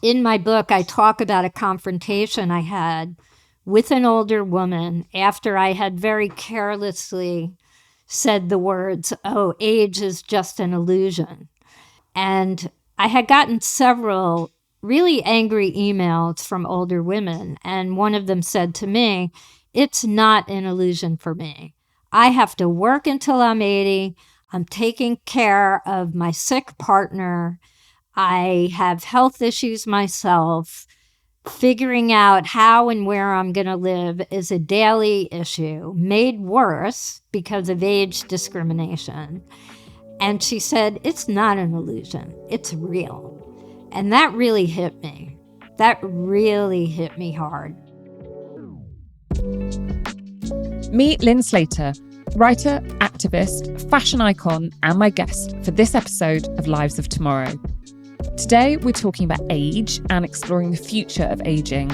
in my book, I talk about a confrontation I had with an older woman after I had very carelessly said the words, "Oh, age is just an illusion." And I had gotten several really angry emails from older women. And one of them said to me, "It's not an illusion for me. I have to work until I'm 80. I'm taking care of my sick partner. I have health issues myself. Figuring out how and where I'm going to live is a daily issue, made worse because of age discrimination." And she said, "It's not an illusion. It's real." And that really hit me. That really hit me hard. Meet Lyn Slater, writer, activist, fashion icon, and my guest for this episode of Lives of Tomorrow. Today, we're talking about age and exploring the future of aging.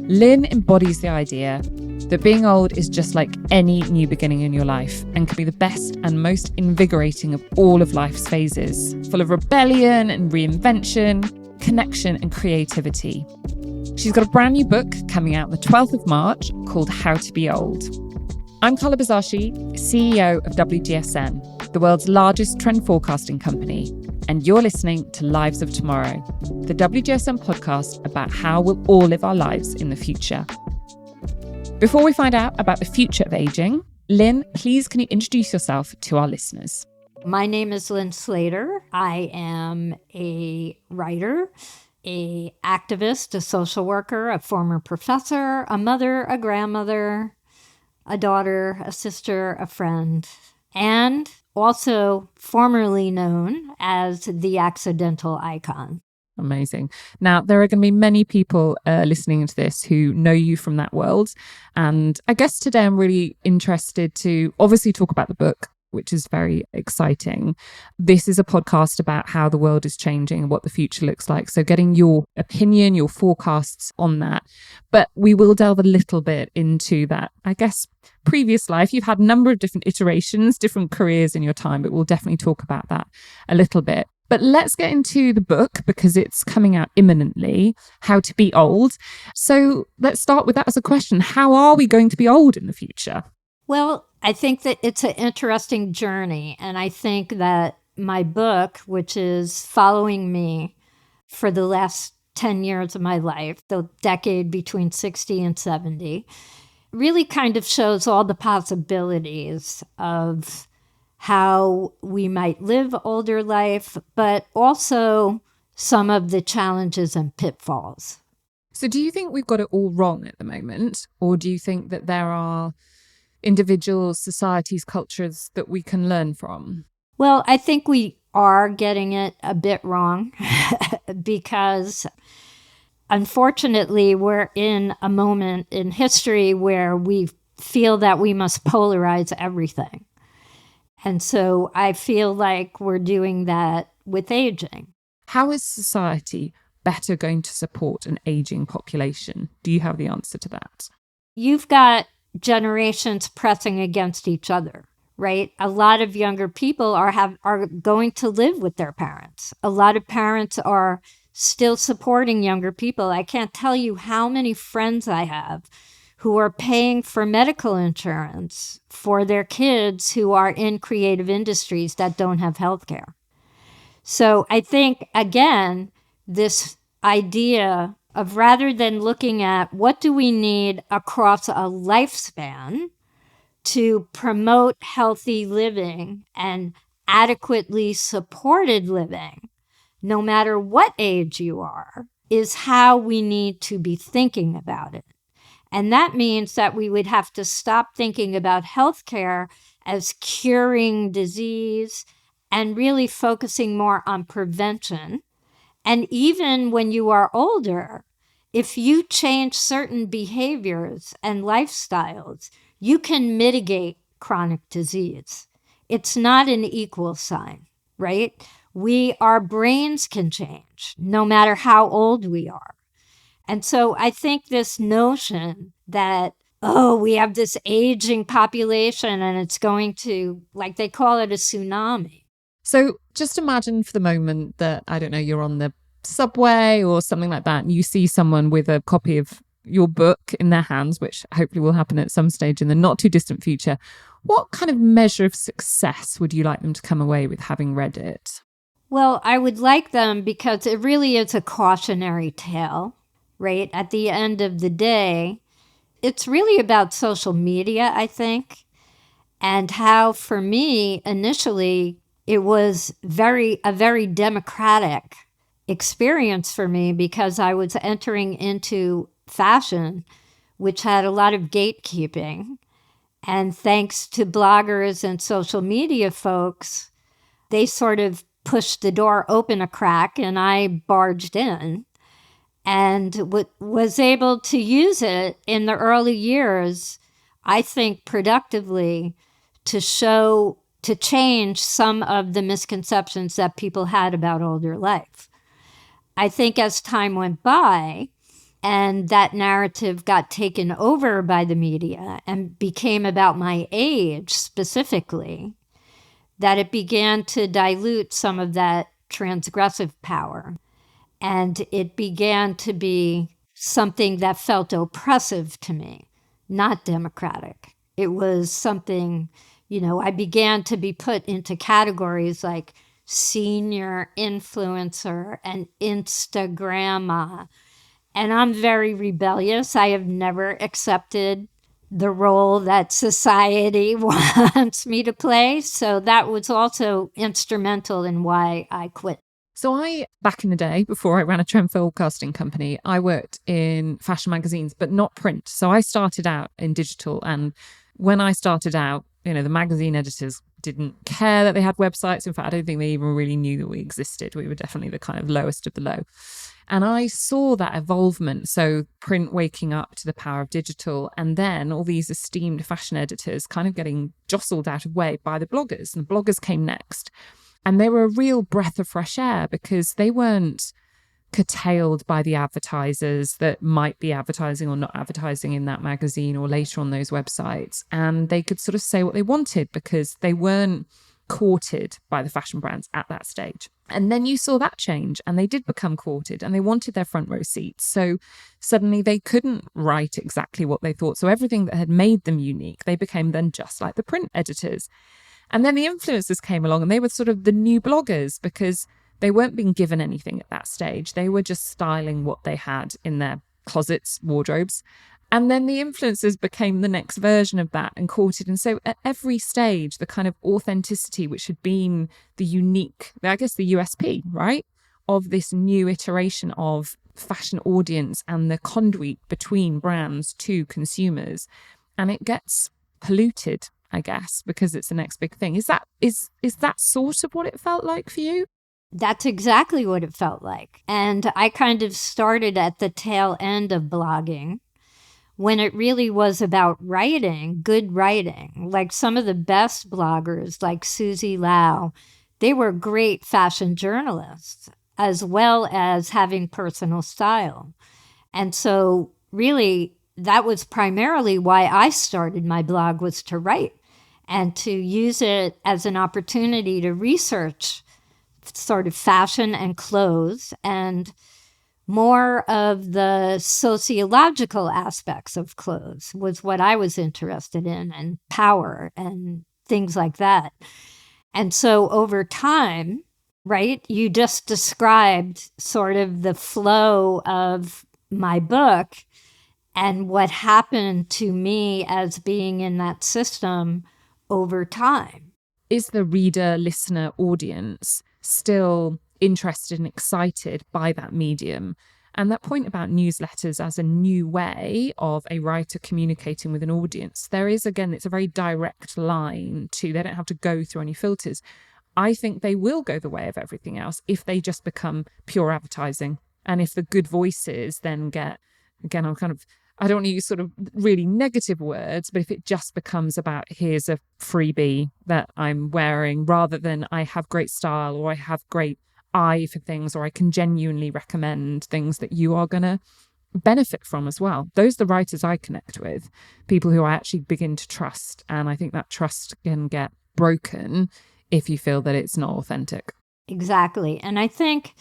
Lyn embodies the idea that being old is just like any new beginning in your life and can be the best and most invigorating of all of life's phases, full of rebellion and reinvention, connection and creativity. She's got a brand new book coming out the 12th of March called How to Be Old. I'm Carla Buzasi, CEO of WGSN, the world's largest trend forecasting company, and you're listening to Lives of Tomorrow, the WGSN podcast about how we'll all live our lives in the future. Before we find out about the future of aging, Lyn, please can you introduce yourself to our listeners? My name is Lyn Slater. I am a writer, an activist, a social worker, a former professor, a mother, a grandmother, a daughter, a sister, a friend, and also formerly known as the accidental icon. Amazing. Now, there are going to be many people listening to this who know you from that world. And I guess today I'm really interested to obviously talk about the book, which is very exciting. This is a podcast about how the world is changing and what the future looks like. So getting your opinion, your forecasts on that. But we will delve a little bit into that, I guess, previous life. You've had a number of different iterations, different careers in your time, but we'll definitely talk about that a little bit. But let's get into the book because it's coming out imminently, How to Be Old. So let's start with that as a question. How are we going to be old in the future? Well, I think that it's an interesting journey. And I think that my book, which is following me for the last 10 years of my life, the decade between 60 and 70, really kind of shows all the possibilities of how we might live older life, but also some of the challenges and pitfalls. So do you think we've got it all wrong at the moment? Or do you think that there are individuals, societies, cultures that we can learn from? Well, I think we are getting it a bit wrong because unfortunately we're in a moment in history where we feel that we must polarize everything. And so I feel like we're doing that with aging. How is society better going to support an aging population? Do you have the answer to that? You've got generations pressing against each other, right? A lot of younger people are going to live with their parents. A lot of parents are still supporting younger people. I can't tell you how many friends I have who are paying for medical insurance for their kids who are in creative industries that don't have health care. So I think, again, this idea of rather than looking at what do we need across a lifespan to promote healthy living and adequately supported living, no matter what age you are, is how we need to be thinking about it. And that means that we would have to stop thinking about healthcare as curing disease and really focusing more on prevention. And even when you are older, if you change certain behaviors and lifestyles, you can mitigate chronic disease. It's not an equal sign, right? Our brains can change no matter how old we are. And so I think this notion that, we have this aging population and it's going to, like they call it, a tsunami. So just imagine for the moment that, I don't know, you're on the subway or something like that, and you see someone with a copy of your book in their hands, which hopefully will happen at some stage in the not too distant future, what kind of measure of success would you like them to come away with having read it? Well, I would like them because it really is a cautionary tale, right? At the end of the day, it's really about social media, I think, and how for me, initially, it was a very democratic experience for me because I was entering into fashion, which had a lot of gatekeeping. And thanks to bloggers and social media folks, they sort of pushed the door open a crack and I barged in and was able to use it in the early years, I think productively, to change some of the misconceptions that people had about older life. I think as time went by and that narrative got taken over by the media and became about my age specifically, that it began to dilute some of that transgressive power. And it began to be something that felt oppressive to me, not democratic. It was something, I began to be put into categories like senior influencer and Instagramma. And I'm very rebellious. I have never accepted the role that society wants me to play. So that was also instrumental in why I quit. So back in the day, before I ran a trend forecasting company, I worked in fashion magazines, but not print. So I started out in digital. And when I started out, the magazine editors didn't care that they had websites. In fact, I don't think they even really knew that we existed. We were definitely the kind of lowest of the low. And I saw that evolvement. So print waking up to the power of digital, and then all these esteemed fashion editors kind of getting jostled out of way by the bloggers. And bloggers came next. And they were a real breath of fresh air because they weren't curtailed by the advertisers that might be advertising or not advertising in that magazine or later on those websites. And they could sort of say what they wanted because they weren't courted by the fashion brands at that stage. And then you saw that change and they did become courted and they wanted their front row seats. So suddenly they couldn't write exactly what they thought. So everything that had made them unique, they became then just like the print editors. And then the influencers came along and they were sort of the new bloggers because they weren't being given anything at that stage. They were just styling what they had in their closets, wardrobes. And then the influencers became the next version of that and courted. And so at every stage, the kind of authenticity, which had been the unique, I guess the USP, right, of this new iteration of fashion audience and the conduit between brands to consumers. And it gets polluted, I guess, because it's the next big thing. Is that sort of what it felt like for you? That's exactly what it felt like. And I kind of started at the tail end of blogging when it really was about writing, good writing. Like some of the best bloggers, like Susie Lau, they were great fashion journalists, as well as having personal style. And so really, that was primarily why I started my blog, was to write and to use it as an opportunity to research sort of fashion and clothes and more of the sociological aspects of clothes was what I was interested in, and power and things like that. And so over time, right, you just described sort of the flow of my book and what happened to me as being in that system over time. Is the reader, listener, audience still interested and excited by that medium? And that point about newsletters as a new way of a writer communicating with an audience, there is, again, it's a very direct line to, they don't have to go through any filters. I think they will go the way of everything else if they just become pure advertising. And if the good voices then get, again, I don't want to use sort of really negative words, but if it just becomes about here's a freebie that I'm wearing rather than I have great style or I have great eye for things or I can genuinely recommend things that you are going to benefit from as well. Those are the writers I connect with, people who I actually begin to trust. And I think that trust can get broken if you feel that it's not authentic. Exactly. And I think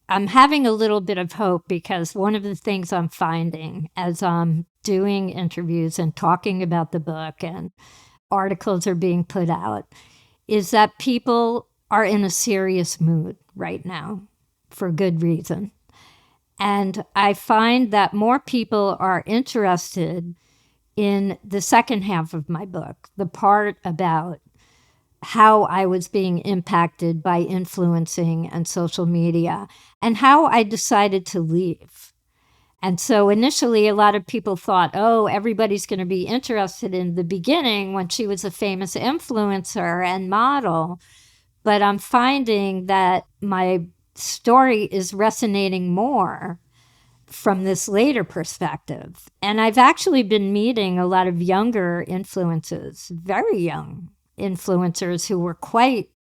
I'm having a little bit of hope because one of the things I'm finding as I'm doing interviews and talking about the book and articles are being put out is that people are in a serious mood right now for good reason. And I find that more people are interested in the second half of my book, the part about how I was being impacted by influencing and social media and how I decided to leave. And so initially, a lot of people thought, oh, everybody's going to be interested in the beginning when she was a famous influencer and model. But I'm finding that my story is resonating more from this later perspective. And I've actually been meeting a lot of younger influencers, very young influencers who were quite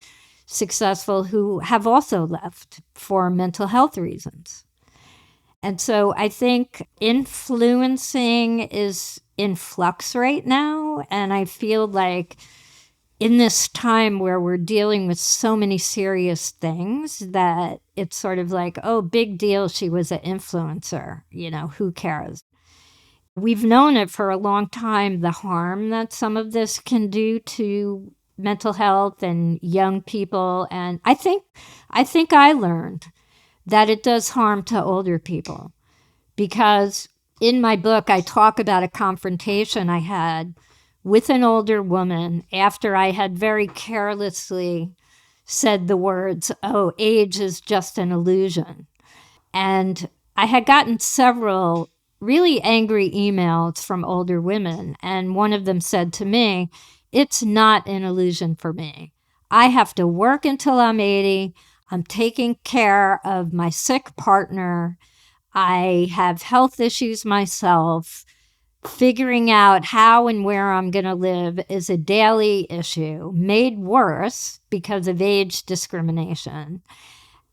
successful, who have also left for mental health reasons. And so I think influencing is in flux right now. And I feel like in this time where we're dealing with so many serious things that it's sort of like, oh, big deal, she was an influencer, who cares? We've known it for a long time, the harm that some of this can do to mental health and young people. And I think I learned that it does harm to older people because in my book, I talk about a confrontation I had with an older woman after I had very carelessly said the words, oh, age is just an illusion. And I had gotten several really angry emails from older women. And one of them said to me, it's not an illusion for me. I have to work until I'm 80. I'm taking care of my sick partner. I have health issues myself. Figuring out how and where I'm going to live is a daily issue, made worse because of age discrimination.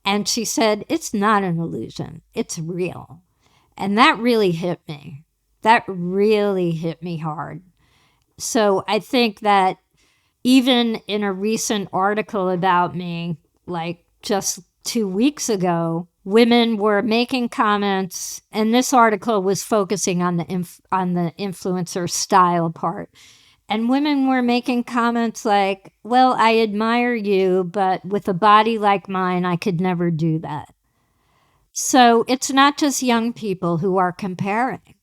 And she said, it's not an illusion, it's real. And that really hit me. That really hit me hard. So I think that even in a recent article about me, like just 2 weeks ago, women were making comments, and this article was focusing on the influencer style part. And women were making comments like, well, I admire you, but with a body like mine, I could never do that. So it's not just young people who are comparing.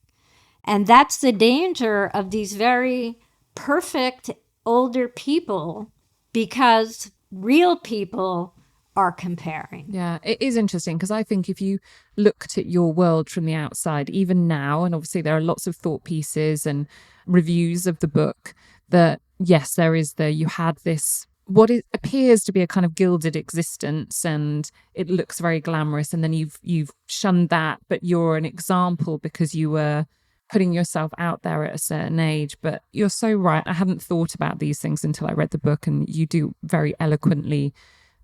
And that's the danger of these very perfect older people, because real people are comparing. Yeah, it is interesting because I think if you looked at your world from the outside, even now, and obviously there are lots of thought pieces and reviews of the book, that yes, you had this, what it appears to be a kind of gilded existence, and it looks very glamorous, and then you've shunned that, but you're an example because you were putting yourself out there at a certain age. But you're so right. I hadn't thought about these things until I read the book, and you do very eloquently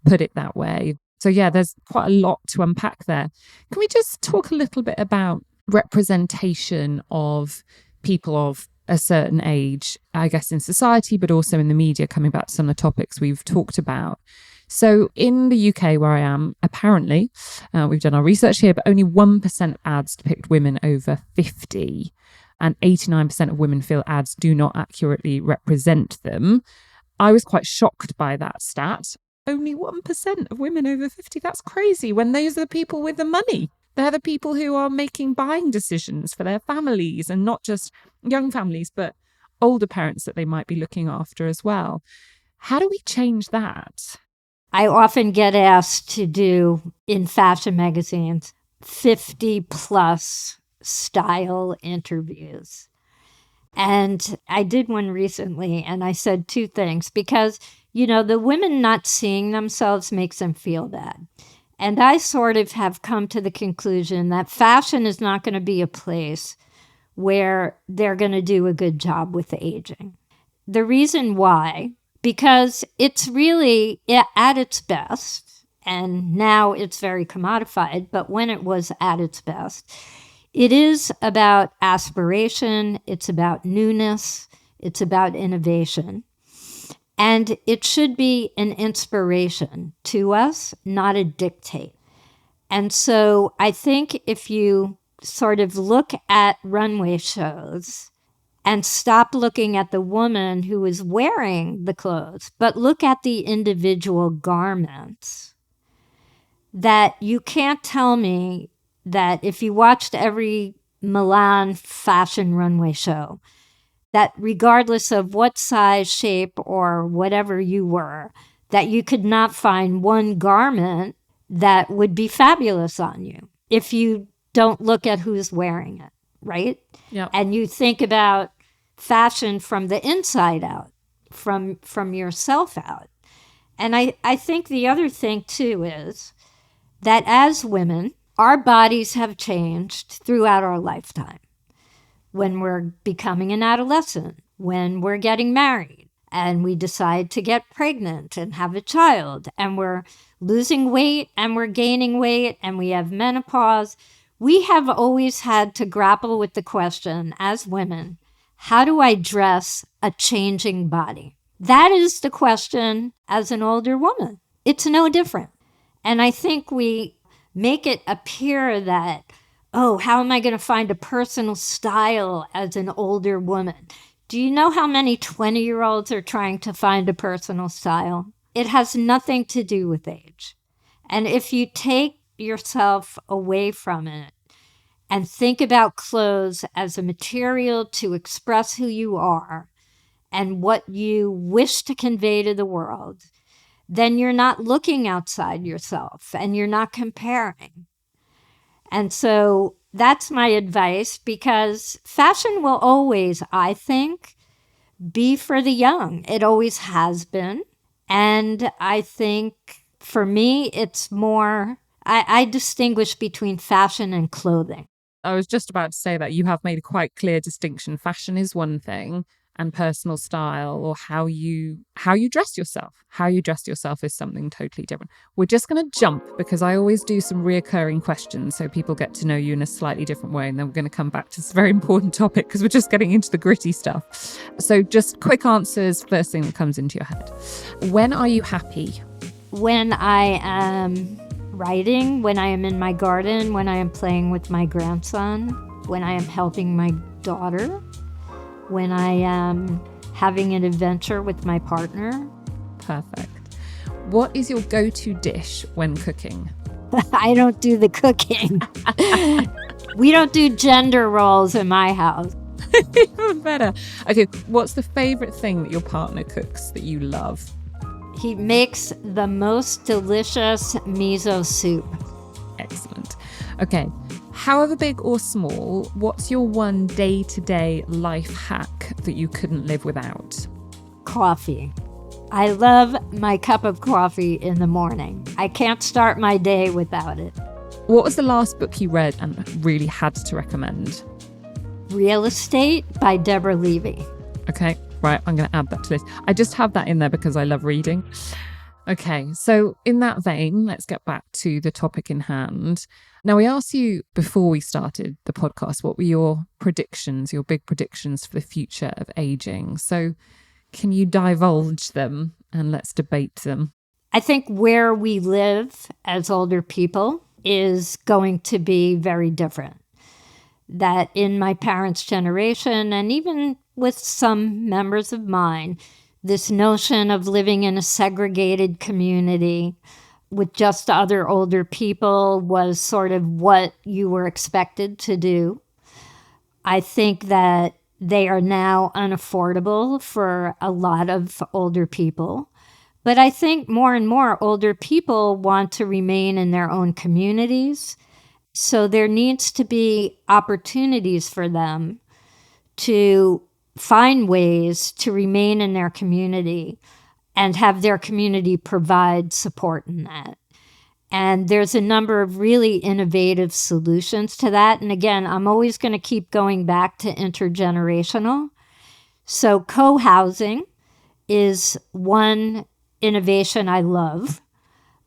put it that way. So yeah, there's quite a lot to unpack there. Can we just talk a little bit about representation of people of a certain age, I guess, in society, but also in the media, coming back to some of the topics we've talked about? So in the UK, where I am, apparently, we've done our research here, but only 1% of ads depict women over 50, and 89% of women feel ads do not accurately represent them. I was quite shocked by that stat. Only 1% of women over 50. That's crazy, when those are the people with the money. They're the people who are making buying decisions for their families, and not just young families, but older parents that they might be looking after as well. How do we change that? I often get asked to do, in fashion magazines, 50 plus style interviews. And I did one recently, and I said two things because, the women not seeing themselves makes them feel bad. And I sort of have come to the conclusion that fashion is not going to be a place where they're going to do a good job with the aging. The reason why, because it's really at its best, and now it's very commodified, but when it was at its best, it is about aspiration, it's about newness, it's about innovation. And it should be an inspiration to us, not a dictate. And so I think if you sort of look at runway shows and stop looking at the woman who is wearing the clothes, but look at the individual garments, that you can't tell me that if you watched every Milan fashion runway show, that regardless of what size, shape, or whatever you were, that you could not find one garment that would be fabulous on you if you don't look at who's wearing it, right? Yeah. And you think about fashion from the inside out, from yourself out. And I think the other thing too is that as women, our bodies have changed throughout our lifetime. When we're becoming an adolescent, when we're getting married, and we decide to get pregnant and have a child, and we're losing weight and we're gaining weight, and we have menopause, we have always had to grapple with the question as women, how do I dress a changing body? That is the question as an older woman. It's no different. And I think we make it appear that, oh, how am I going to find a personal style as an older woman? Do you know how many 20-year-olds are trying to find a personal style? It has nothing to do with age. And if you take yourself away from it and think about clothes as a material to express who you are and what you wish to convey to the world, then you're not looking outside yourself and you're not comparing. And so that's my advice, because fashion will always, I think, be for the young. It always has been. And I think for me, it's more, I distinguish between fashion and clothing. I was just about to say that you have made a quite clear distinction. Fashion is one thing, and personal style, or how you dress yourself. How you dress yourself is something totally different. We're just going to jump, because I always do some reoccurring questions so people get to know you in a slightly different way, and then we're going to come back to this very important topic because we're just getting into the gritty stuff. So just quick answers, first thing that comes into your head. When are you happy? When I am writing, when I am in my garden, when I am playing with my grandson, when I am helping my daughter, when I am having an adventure with my partner. Perfect. What is your go-to dish when cooking? I don't do the cooking. We don't do gender roles in my house. Even better. Okay, what's the favorite thing that your partner cooks that you love? He makes the most delicious miso soup. Excellent. Okay, however big or small, what's your one day-to-day life hack that you couldn't live without? Coffee. I love my cup of coffee in the morning. I can't start my day without it. What was the last book you read and really had to recommend? Real Estate by Deborah Levy. Okay, right, I'm going to add that to this. I just have that in there because I love reading. Okay, so in that vein, let's get back to the topic in hand. Now, we asked you before we started the podcast, what were your predictions, your big predictions for the future of aging? So can you divulge them and let's debate them? I think where we live as older people is going to be very different. That in my parents' generation, and even with some members of mine, this notion of living in a segregated community with just other older people was sort of what you were expected to do. I think that they are now unaffordable for a lot of older people. But I think more and more older people want to remain in their own communities. So there needs to be opportunities for them to find ways to remain in their community and have their community provide support in that. And there's a number of really innovative solutions to that. And again, I'm always going to keep going back to intergenerational. So co-housing is one innovation I love,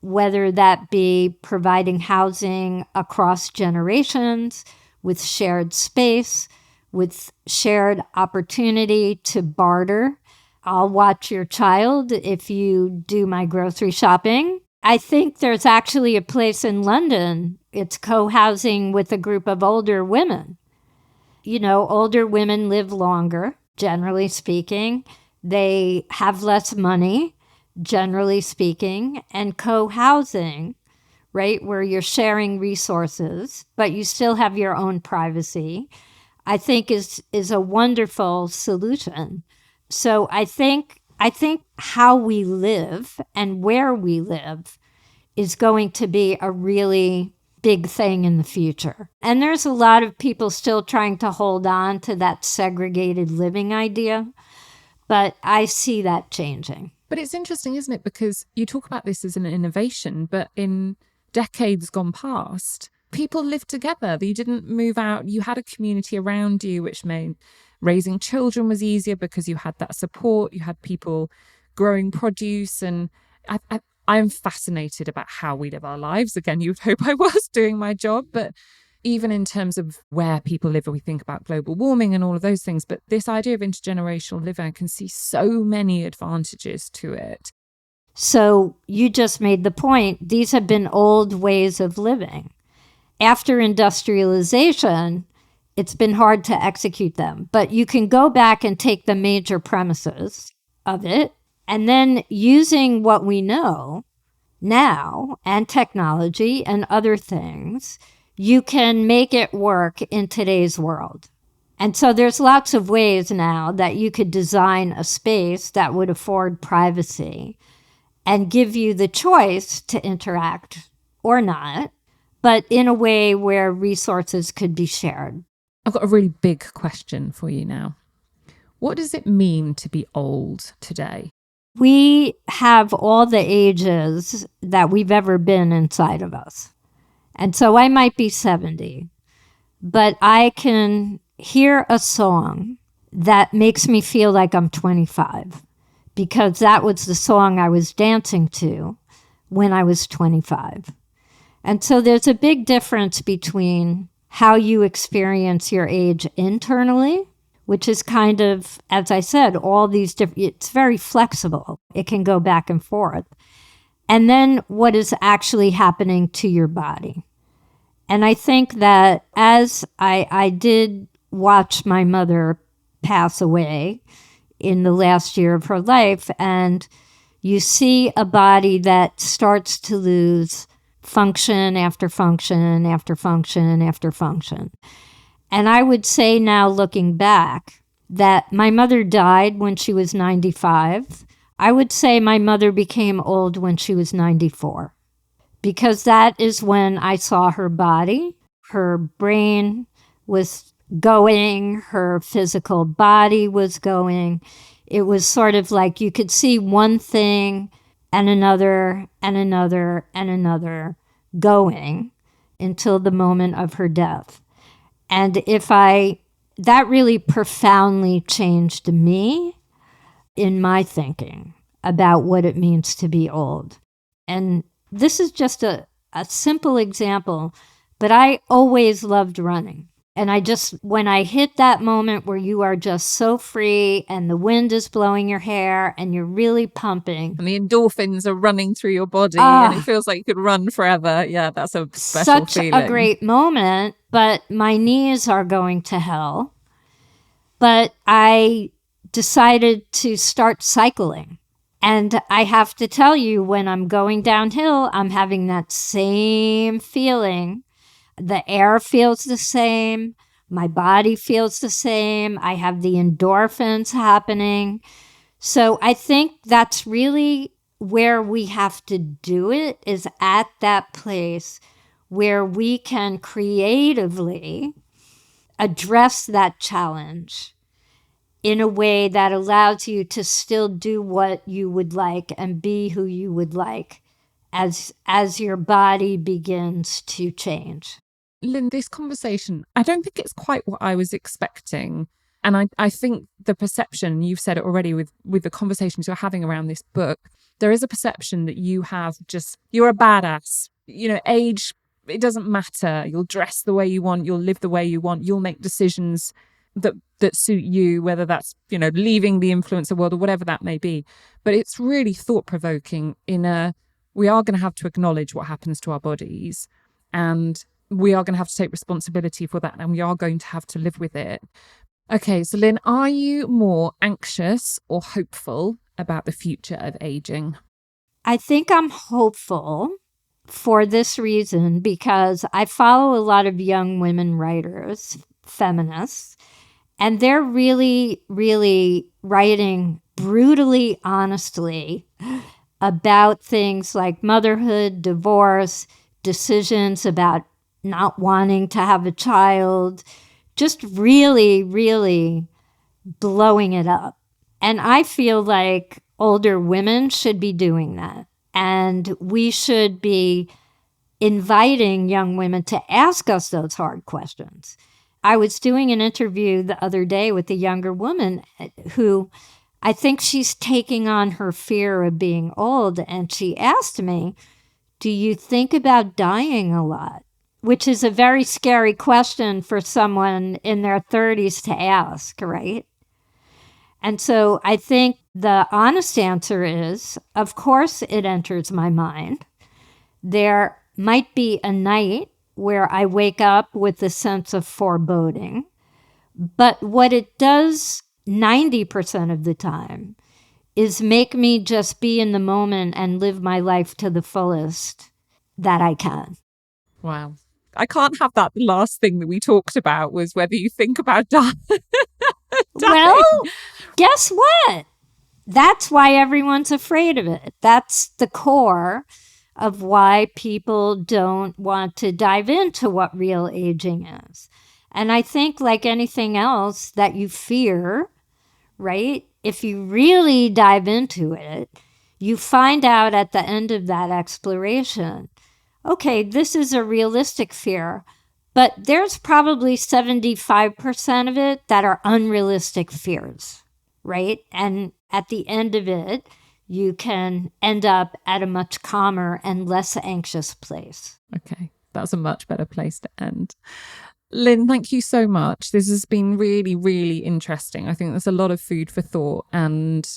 whether that be providing housing across generations with shared space, with shared opportunity to barter. I'll watch your child if you do my grocery shopping. I think there's actually a place in London, it's co-housing with a group of older women. You know, older women live longer, generally speaking. They have less money, generally speaking, and co-housing, right, where you're sharing resources, but you still have your own privacy, I think is a wonderful solution. So I think how we live and where we live is going to be a really big thing in the future. And there's a lot of people still trying to hold on to that segregated living idea, but I see that changing. But it's interesting, isn't it? Because you talk about this as an innovation, but in decades gone past, people lived together. You didn't move out. You had a community around you, which made raising children was easier because you had that support. You had people growing produce. And I'm fascinated about how we live our lives. Again, you would hope I was doing my job, but even in terms of where people live, and we think about global warming and all of those things, but this idea of intergenerational living, I can see so many advantages to it. So you just made the point. These have been old ways of living. After industrialization, it's been hard to execute them, but you can go back and take the major premises of it, and then using what we know now and technology and other things, you can make it work in today's world. And so there's lots of ways now that you could design a space that would afford privacy and give you the choice to interact or not, but in a way where resources could be shared. I've got a really big question for you now. What does it mean to be old today? We have all the ages that we've ever been inside of us. And so I might be 70, but I can hear a song that makes me feel like I'm 25 because that was the song I was dancing to when I was 25. And so there's a big difference between how you experience your age internally, which is kind of, as I said, all these different, it's very flexible. It can go back and forth. And then what is actually happening to your body. And I think that as I did watch my mother pass away in the last year of her life, and you see a body that starts to lose function after function after function after function. And I would say now, looking back, that my mother died when she was 95. I would say my mother became old when she was 94, because that is when I saw her body. Her brain was going, her physical body was going. It was sort of like you could see one thing and another and another and another going until the moment of her death. And that really profoundly changed me in my thinking about what it means to be old. And this is just a simple example, but I always loved running. And when I hit that moment where you are just so free and the wind is blowing your hair and you're really pumping. And the endorphins are running through your body and it feels like you could run forever. Yeah, that's a special feeling. Such a great moment, but my knees are going to hell. But I decided to start cycling. And I have to tell you, when I'm going downhill, I'm having that same feeling. The air feels the same. My body feels the same. I have the endorphins happening. So I think that's really where we have to do it, is at that place where we can creatively address that challenge in a way that allows you to still do what you would like and be who you would like as your body begins to change. Lyn, this conversation, I don't think it's quite what I was expecting. And I think the perception, you've said it already with the conversations you're having around this book, there is a perception that you're a badass. You know, age, it doesn't matter. You'll dress the way you want. You'll live the way you want. You'll make decisions that suit you, whether that's, you know, leaving the influencer world or whatever that may be. But it's really thought-provoking in a we are going to have to acknowledge what happens to our bodies, and we are going to have to take responsibility for that, and we are going to have to live with it. Okay, so Lyn, are you more anxious or hopeful about the future of aging? I think I'm hopeful for this reason, because I follow a lot of young women writers, feminists, and they're really, really writing brutally honestly about things like motherhood, divorce, decisions about not wanting to have a child, just really, really blowing it up. And I feel like older women should be doing that. And we should be inviting young women to ask us those hard questions. I was doing an interview the other day with a younger woman who, I think she's taking on her fear of being old. And she asked me, do you think about dying a lot? Which is a very scary question for someone in their 30s to ask, right? And so I think the honest answer is, of course it enters my mind. There might be a night where I wake up with a sense of foreboding. But what it does 90% of the time is make me just be in the moment and live my life to the fullest that I can. Wow. I can't have that. The last thing that we talked about was whether you think about dying. Well, guess what? That's why everyone's afraid of it. That's the core of why people don't want to dive into what real aging is. And I think, like anything else that you fear, right? If you really dive into it, you find out at the end of that exploration, okay, this is a realistic fear, but there's probably 75% of it that are unrealistic fears, right? And at the end of it, you can end up at a much calmer and less anxious place. Okay, that's a much better place to end. Lyn, thank you so much. This has been really, really interesting. I think there's a lot of food for thought, and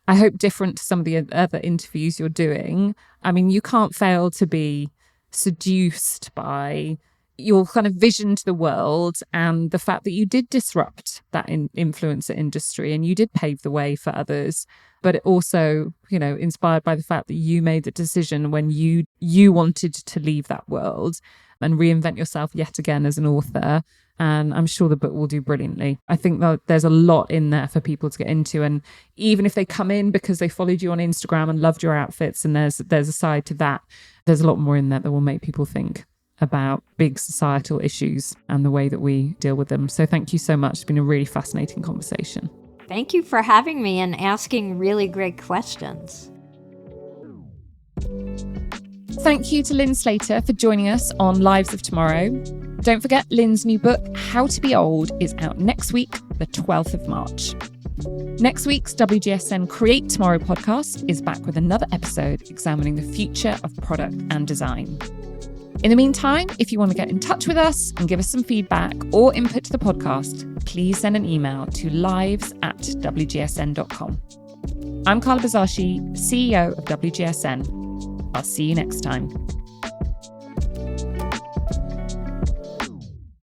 I hope different to some of the other interviews you're doing. I mean, you can't fail to be seduced by your kind of vision to the world and the fact that you did disrupt that influencer industry and you did pave the way for others. But it also, you know, inspired by the fact that you made the decision when you wanted to leave that world and reinvent yourself yet again as an author. And I'm sure the book will do brilliantly. I think that there's a lot in there for people to get into. And even if they come in because they followed you on Instagram and loved your outfits, and there's a side to that, there's a lot more in there that will make people think about big societal issues and the way that we deal with them. So thank you so much. It's been a really fascinating conversation. Thank you for having me and asking really great questions. Thank you to Lyn Slater for joining us on Lives of Tomorrow. Don't forget, Lyn's new book, How to Be Old, is out next week, the 12th of March. Next week's WGSN Create Tomorrow podcast is back with another episode examining the future of product and design. In the meantime, if you want to get in touch with us and give us some feedback or input to the podcast, please send an email to lives@wgsn.com. I'm Carla Buzasi, CEO of WGSN. I'll see you next time.